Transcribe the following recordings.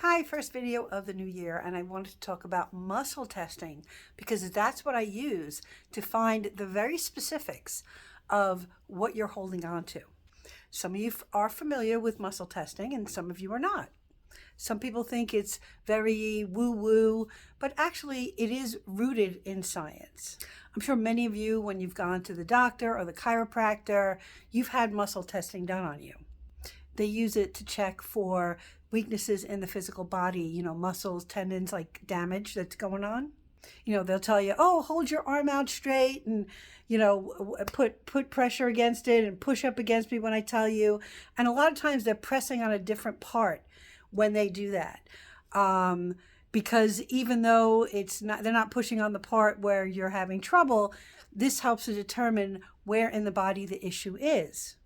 Hi, first video of the new year, and I wanted to talk about muscle testing because that's what I use to find the very specifics of what you're holding on to. Some of you are familiar with muscle testing and some of you are not. Some people think it's very woo-woo, but actually it is rooted in science. I'm sure many of you, when you've gone to the doctor or the chiropractor, you've had muscle testing done on you. They use it to check for weaknesses in the physical body, muscles, tendons, like damage that's going on. They'll tell you, oh, hold your arm out straight and, put pressure against it and push up against me when I tell you. And a lot of times they're pressing on a different part when they do that. Because even though they're not pushing on the part where you're having trouble, this helps to determine where in the body the issue is.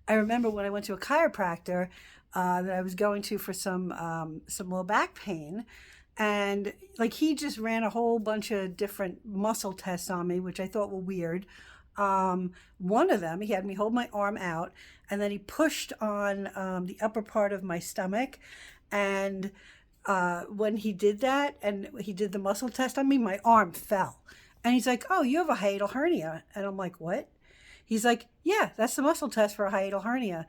I remember when I went to a chiropractor that I was going to for some low back pain, and he just ran a whole bunch of different muscle tests on me, which I thought were weird. One of them, he had me hold my arm out, and then he pushed on the upper part of my stomach, and when he did that, and he did the muscle test on me, my arm fell. And he's like, oh, you have a hiatal hernia. And I'm like, what? He's like, yeah, that's the muscle test for a hiatal hernia.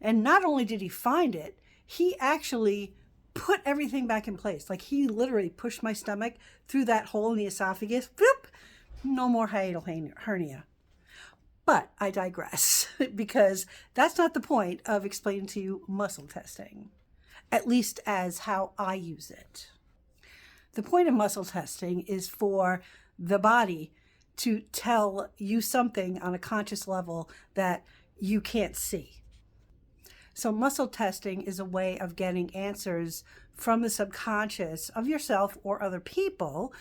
And not only did he find it, he actually put everything back in place. He literally pushed my stomach through that hole in the esophagus. Boop, no more hiatal hernia. But I digress because that's not the point of explaining to you muscle testing, at least as how I use it. The point of muscle testing is for the body to tell you something on a conscious level that you can't see. So muscle testing is a way of getting answers from the subconscious of yourself or other people,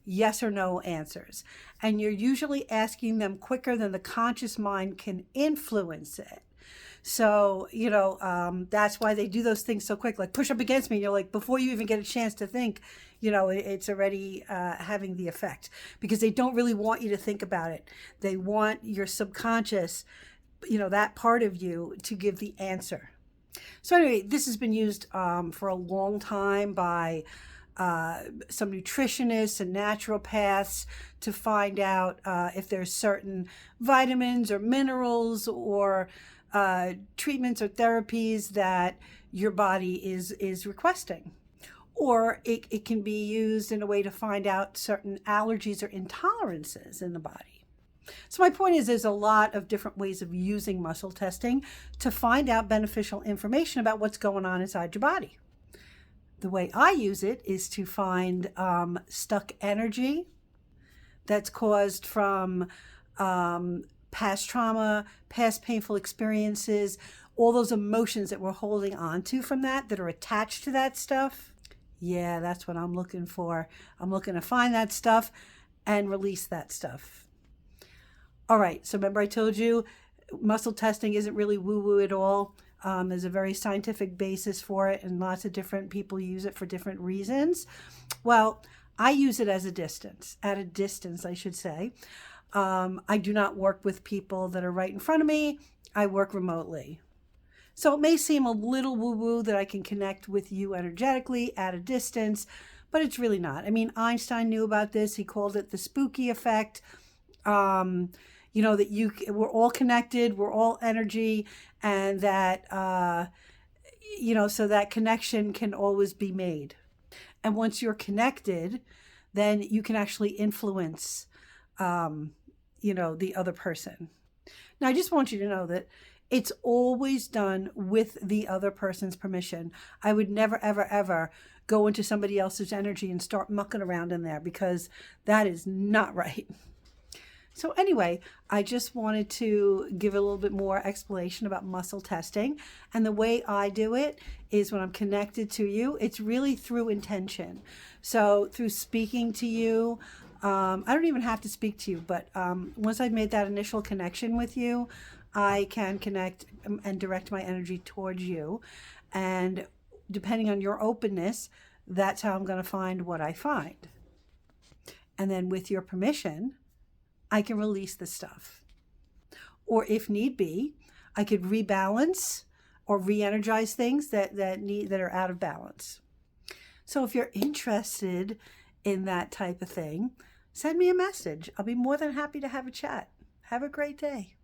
yes or no answers. And you're usually asking them quicker than the conscious mind can influence it. So, that's why they do those things so quick, like push up against me. You're like, before you even get a chance to think, it's already having the effect because they don't really want you to think about it. They want your subconscious, that part of you to give the answer. So anyway, this has been used for a long time by some nutritionists and naturopaths to find out if there's certain vitamins or minerals or treatments or therapies that your body is requesting. Or it can be used in a way to find out certain allergies or intolerances in the body. So my point is there's a lot of different ways of using muscle testing to find out beneficial information about what's going on inside your body. The way I use it is to find stuck energy that's caused from past trauma, past painful experiences, all those emotions that we're holding on to from that are attached to that stuff. Yeah, that's what I'm looking for. I'm looking to find that stuff and release that stuff. All right, so remember I told you muscle testing isn't really woo-woo at all. There's a very scientific basis for it, and lots of different people use it for different reasons. Well, I use it at a distance, I should say. I do not work with people that are right in front of me. I work remotely. So it may seem a little woo-woo that I can connect with you energetically at a distance, but it's really not. I mean, Einstein knew about this. He called it the spooky effect. That we're all connected, we're all energy, and that, so that connection can always be made. And once you're connected, then you can actually influence, the other person. Now, I just want you to know that it's always done with the other person's permission. I would never, ever, ever go into somebody else's energy and start mucking around in there because that is not right. So anyway, I just wanted to give a little bit more explanation about muscle testing. And the way I do it is when I'm connected to you, it's really through intention. So through speaking to you, I don't even have to speak to you, but once I've made that initial connection with you, I can connect and direct my energy towards you. And depending on your openness, that's how I'm going to find what I find. And then with your permission, I can release the stuff. Or if need be, I could rebalance or re-energize things that are out of balance. So if you're interested in that type of thing, send me a message. I'll be more than happy to have a chat. Have a great day.